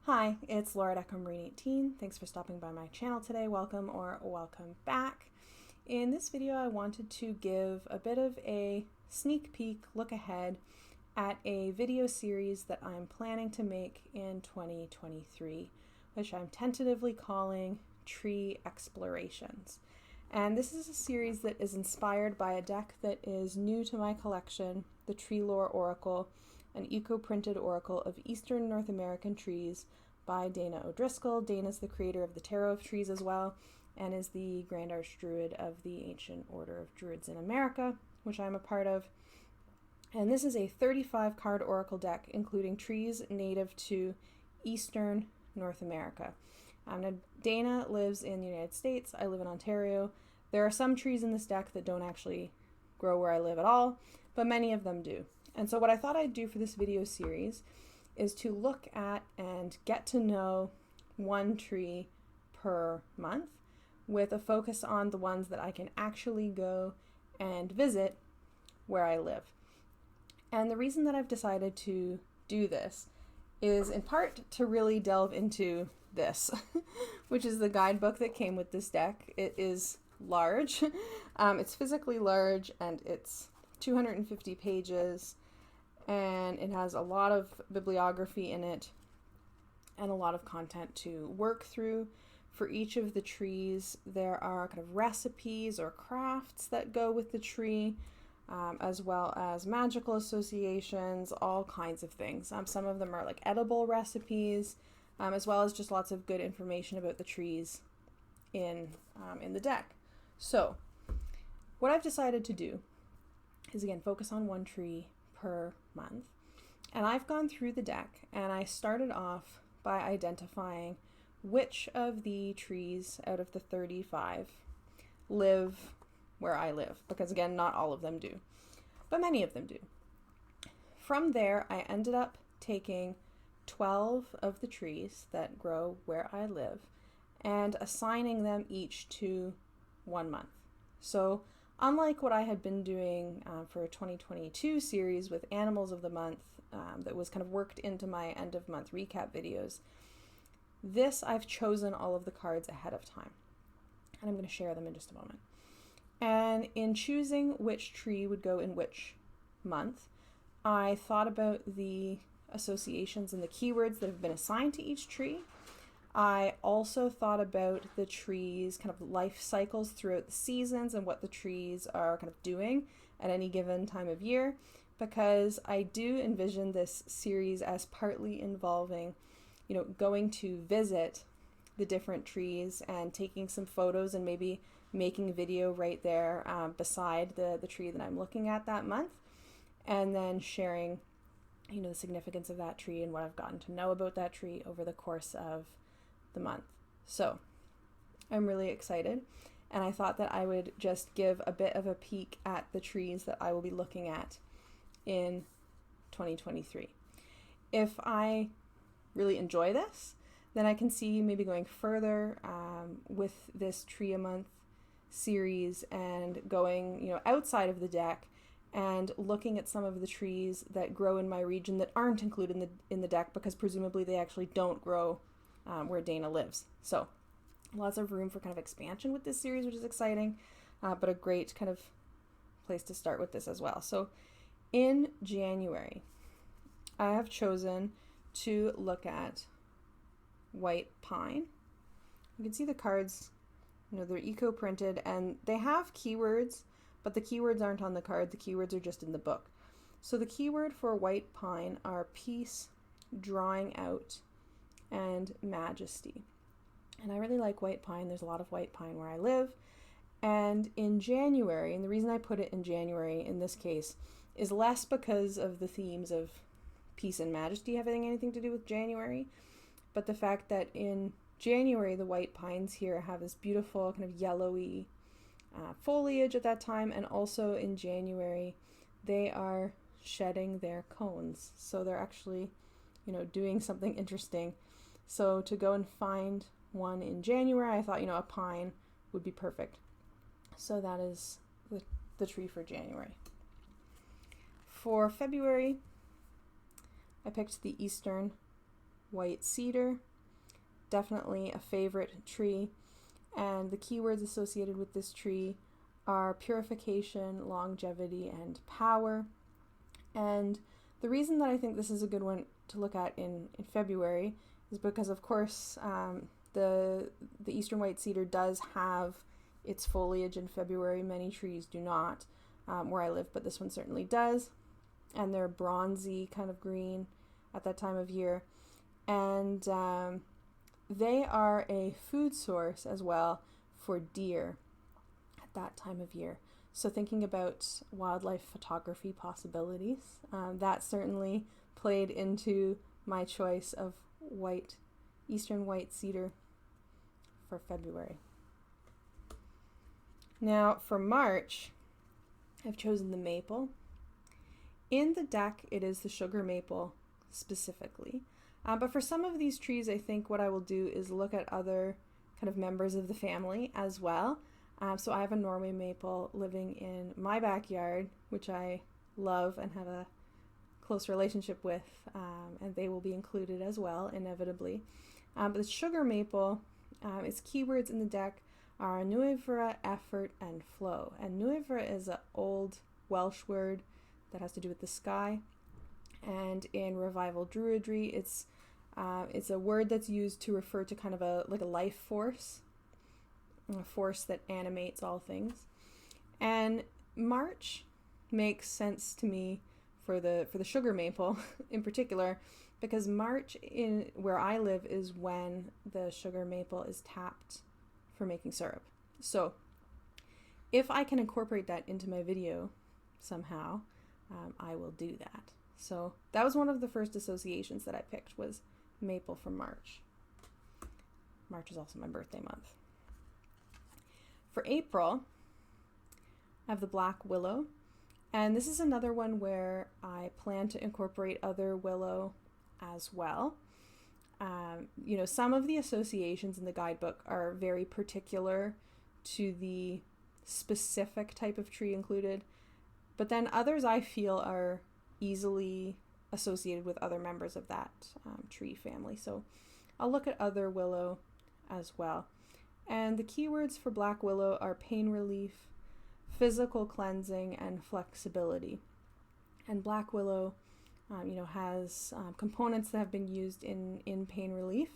Hi, it's Laura at Marine18. Thanks for stopping by my channel today. Welcome or welcome back. In this video, I wanted to give a bit of a sneak peek, look ahead at a video series that I'm planning to make in 2023, which I'm tentatively calling Tree Explorations. And this is a series that is inspired by a deck that is new to my collection, the TreeLore Oracle, an eco-printed oracle of Eastern North American trees by Dana O'Driscoll. Dana's the creator of the Tarot of Trees as well, and is the Grand Archdruid of the Ancient Order of Druids in America, which I'm a part of. And this is a 35 card oracle deck, including trees native to Eastern North America. Now, Dana lives in the United States. I live in Ontario. There are some trees in this deck that don't actually grow where I live at all, but many of them do. And so what I thought I'd do for this video series is to look at and get to know one tree per month with a focus on the ones that I can actually go and visit where I live. And the reason that I've decided to do this is in part to really delve into this, which is the guidebook that came with this deck. It is large. It's physically large, and it's 250 pages. And it has a lot of bibliography in it and a lot of content to work through. For each of the trees, there are kind of recipes or crafts that go with the tree, as well as magical associations, all kinds of things. Some of them are like edible recipes, as well as just lots of good information about the trees in the deck. So what I've decided to do is, again, focus on one tree per month. And I've gone through the deck, and I started off by identifying which of the trees out of the 35 live where I live, because again, not all of them do, but many of them do. From there, I ended up taking 12 of the trees that grow where I live and assigning them each to 1 month. So unlike what I had been doing for a 2022 series with Animals of the Month that was kind of worked into my end of month recap videos, this I've chosen all of the cards ahead of time. And I'm going to share them in just a moment. And in choosing which tree would go in which month, I thought about the associations and the keywords that have been assigned to each tree. I also thought about the trees' kind of life cycles throughout the seasons and what the trees are kind of doing at any given time of year, because I do envision this series as partly involving, going to visit the different trees and taking some photos and maybe making a video right there beside the tree that I'm looking at that month, and then sharing, the significance of that tree and what I've gotten to know about that tree over the course of the month. So I'm really excited, and I thought that I would just give a bit of a peek at the trees that I will be looking at in 2023. If I really enjoy this, then I can see maybe going further with this Tree a Month series and going outside of the deck and looking at some of the trees that grow in my region that aren't included in the deck, because presumably they actually don't grow where Dana lives. So lots of room for kind of expansion with this series, which is exciting, but a great kind of place to start with this as well. So in January, I have chosen to look at white pine. You can see the cards, they're eco-printed, and they have keywords, but the keywords aren't on the card. The keywords are just in the book. So the keyword for white pine are peace, drawing out, and majesty. And I really like white pine. There's a lot of white pine where I live. And in January, and the reason I put it in January in this case is less because of the themes of peace and majesty having anything to do with January, but the fact that in January the white pines here have this beautiful kind of yellowy foliage at that time, and also in January they are shedding their cones. So they're actually, doing something interesting. So to go and find one in January, I thought, a pine would be perfect. So that is the tree for January. For February, I picked the Eastern white cedar, definitely a favorite tree. And the keywords associated with this tree are purification, longevity, and power. And the reason that I think this is a good one to look at in February is because, of course, the eastern white cedar does have its foliage in February. Many trees do not where I live, but this one certainly does. And they're bronzy kind of green at that time of year. And they are a food source as well for deer at that time of year. So thinking about wildlife photography possibilities, that certainly played into my choice of eastern white cedar for February. Now for March, I've chosen the maple. In the deck, it is the sugar maple specifically. But for some of these trees, I think what I will do is look at other kind of members of the family as well. So I have a Norway maple living in my backyard, which I love and have a close relationship with, and they will be included as well, inevitably. But the sugar maple, its keywords in the deck are nuivra, effort, and flow. And nuivra is an old Welsh word that has to do with the sky. And in revival druidry, it's a word that's used to refer to kind of a life force, a force that animates all things. And March makes sense to me for the sugar maple in particular, because March in where I live is when the sugar maple is tapped for making syrup. So if I can incorporate that into my video somehow, I will do that. So that was one of the first associations that I picked, was maple for March. March is also my birthday month. For April, I have the black willow, and this is another one where I plan to incorporate other willow as well. Some of the associations in the guidebook are very particular to the specific type of tree included, but then others I feel are easily associated with other members of that tree family. So I'll look at other willow as well. And the keywords for black willow are pain relief, physical cleansing, and flexibility. And black willow has components that have been used in pain relief,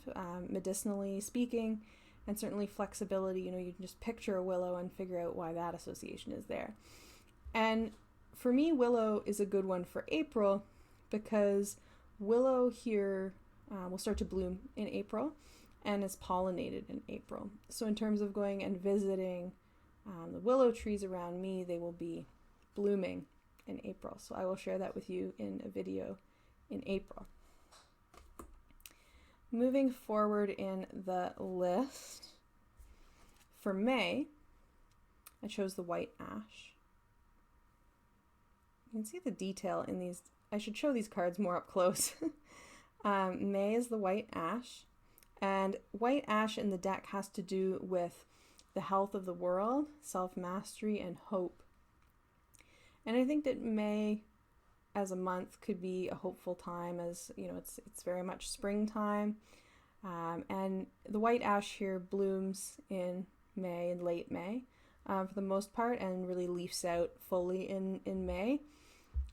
medicinally speaking, and certainly flexibility. You can just picture a willow and figure out why that association is there. And for me, willow is a good one for April because willow here will start to bloom in April and is pollinated in April. So in terms of going and visiting the willow trees around me, they will be blooming in April. So I will share that with you in a video in April. Moving forward in the list, for May, I chose the white ash. You can see the detail in these. I should show these cards more up close. May is the white ash, and white ash in the deck has to do with the health of the world, self-mastery, and hope. And I think that May as a month could be a hopeful time, as it's very much springtime, and the white ash here blooms in May, in late May for the most part, and really leaves out fully in May.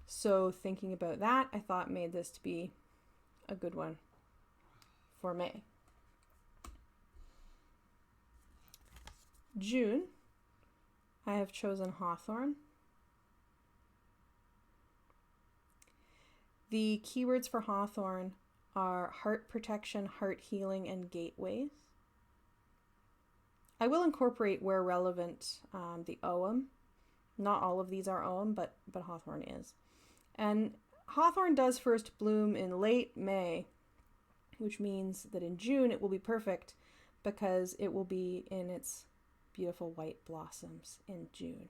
So thinking about that, I thought made this to be a good one for May. June, I have chosen hawthorn. The keywords for hawthorn are heart protection, heart healing, and gateways. I will incorporate, where relevant, the Ogham. Not all of these are Ogham, but hawthorn is. And hawthorn does first bloom in late May, which means that in June it will be perfect because it will be in its beautiful white blossoms in June.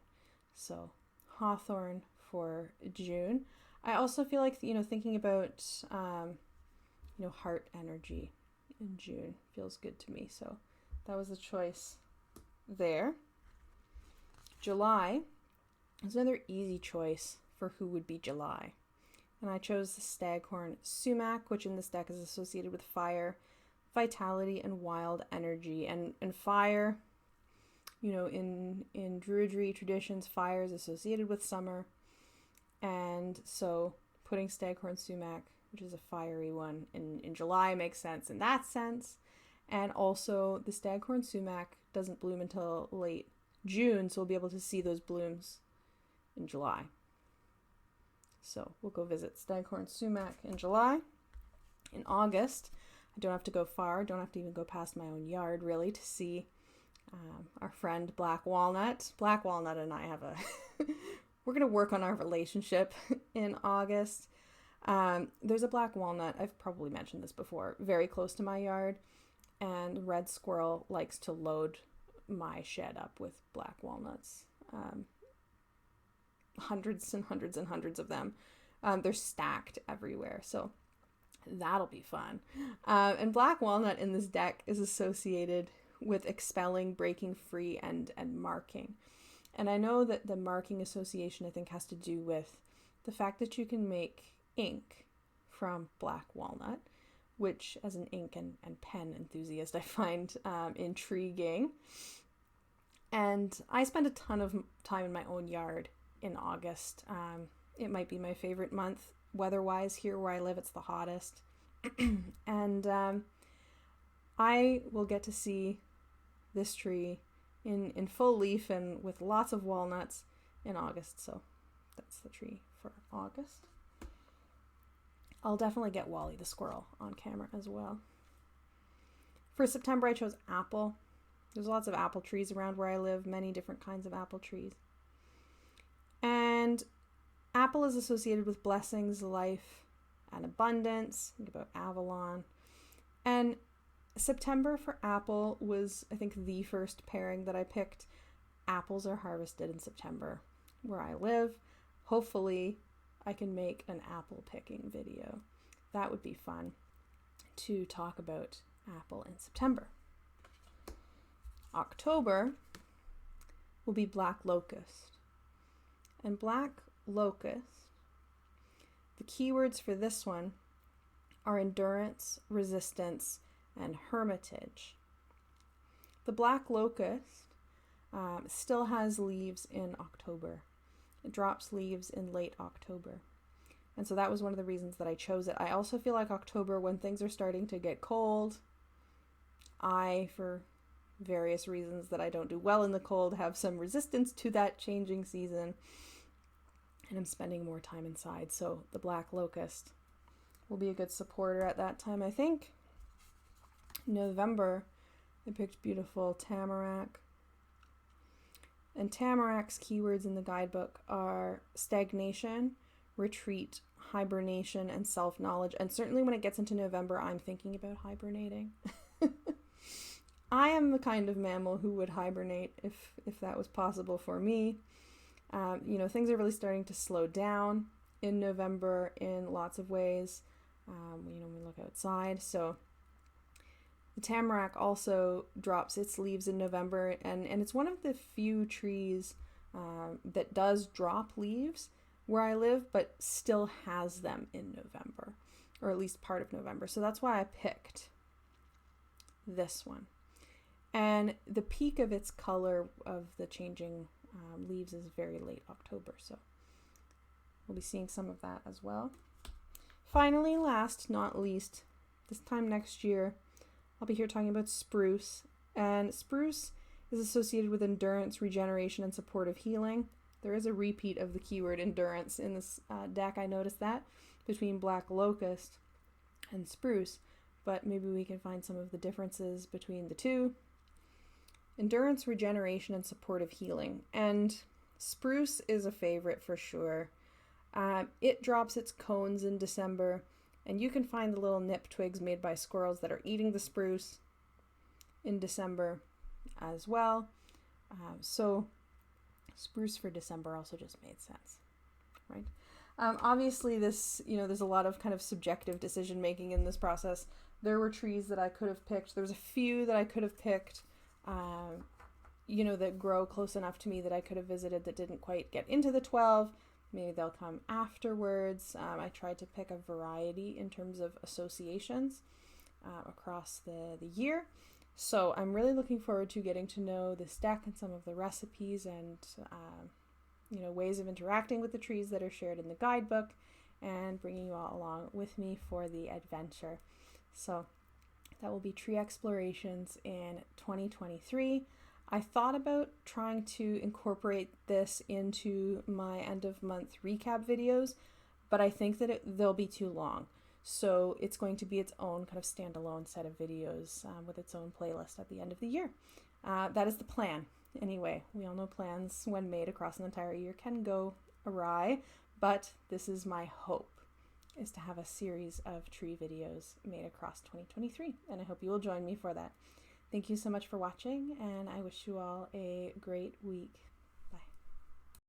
So hawthorn for June. I also feel like, thinking about, heart energy in June feels good to me. So that was the choice there. July is another easy choice for who would be July. and I chose the Staghorn Sumac, which in this deck is associated with fire, vitality, and wild energy. And fire, you know, in Druidry traditions, fire is associated with summer, and so putting Staghorn Sumac, which is a fiery one, in July makes sense in that sense. And also the Staghorn Sumac doesn't bloom until late June, so we'll be able to see those blooms in July. So we'll go visit Staghorn Sumac in July. In August, I don't have to go far, don't have to even go past my own yard really to see our friend Black Walnut. Black Walnut and I have we're going to work on our relationship in August. There's a black walnut, I've probably mentioned this before, very close to my yard, and Red Squirrel likes to load my shed up with black walnuts. Hundreds and hundreds and hundreds of them. They're stacked everywhere, so that'll be fun. And black walnut in this deck is associated with expelling, breaking free, and marking. And I know that the marking association, I think, has to do with the fact that you can make ink from black walnut, which as an ink and pen enthusiast I find intriguing. And I spend a ton of time in my own yard in August. It might be my favorite month weather-wise. Here where I live, it's the hottest. And I will get to see this tree in full leaf and with lots of walnuts in August. So that's the tree for August. I'll definitely get Wally the squirrel on camera as well. For September, I chose apple. There's lots of apple trees around where I live, many different kinds of apple trees. And apple is associated with blessings, life, and abundance. Think about Avalon. And September for apple was, I think, the first pairing that I picked. Apples are harvested in September where I live. Hopefully, I can make an apple picking video. That would be fun to talk about apple in September. October will be black locust. And black locust, the keywords for this one are endurance, resistance, and hermitage. The black locust still has leaves in October. It drops leaves in late October. And so that was one of the reasons that I chose it. I also feel like October, when things are starting to get cold, for various reasons that I don't do well in the cold, have some resistance to that changing season. And I'm spending more time inside. So the black locust will be a good supporter at that time, I think. November, I picked beautiful tamarack. And tamarack's keywords in the guidebook are stagnation, retreat, hibernation, and self-knowledge. And certainly when it gets into November, I'm thinking about hibernating. I am the kind of mammal who would hibernate if that was possible for me. Things are really starting to slow down in November in lots of ways. We look outside. So the tamarack also drops its leaves in November, and it's one of the few trees that does drop leaves where I live, but still has them in November, or at least part of November. So that's why I picked this one. And the peak of its color of the changing leaves is very late October, so we'll be seeing some of that as well. Finally, last not least, this time next year, I'll be here talking about spruce. And spruce is associated with endurance, regeneration, and supportive healing. There is a repeat of the keyword endurance in this deck. I noticed that between black locust and spruce, but maybe we can find some of the differences between the two. Endurance, regeneration, and supportive healing. And spruce is a favorite for sure. It drops its cones in December, and you can find the little nip twigs made by squirrels that are eating the spruce in December as well. So spruce for December also just made sense, right? Obviously this, there's a lot of kind of subjective decision making in this process. There were trees that I could have picked. There was a few that I could have picked, that grow close enough to me that I could have visited that didn't quite get into the 12. maybe they'll come afterwards. I tried to pick a variety in terms of associations across the year. So I'm really looking forward to getting to know this deck and some of the recipes and ways of interacting with the trees that are shared in the guidebook, and bringing you all along with me for the adventure. So that will be tree explorations in 2023. I thought about trying to incorporate this into my end of month recap videos, but I think that they'll be too long. So it's going to be its own kind of standalone set of videos with its own playlist at the end of the year. That is the plan. Anyway, we all know plans when made across an entire year can go awry, but this is my hope, is to have a series of tree videos made across 2023, and I hope you will join me for that. Thank you so much for watching, and I wish you all a great week.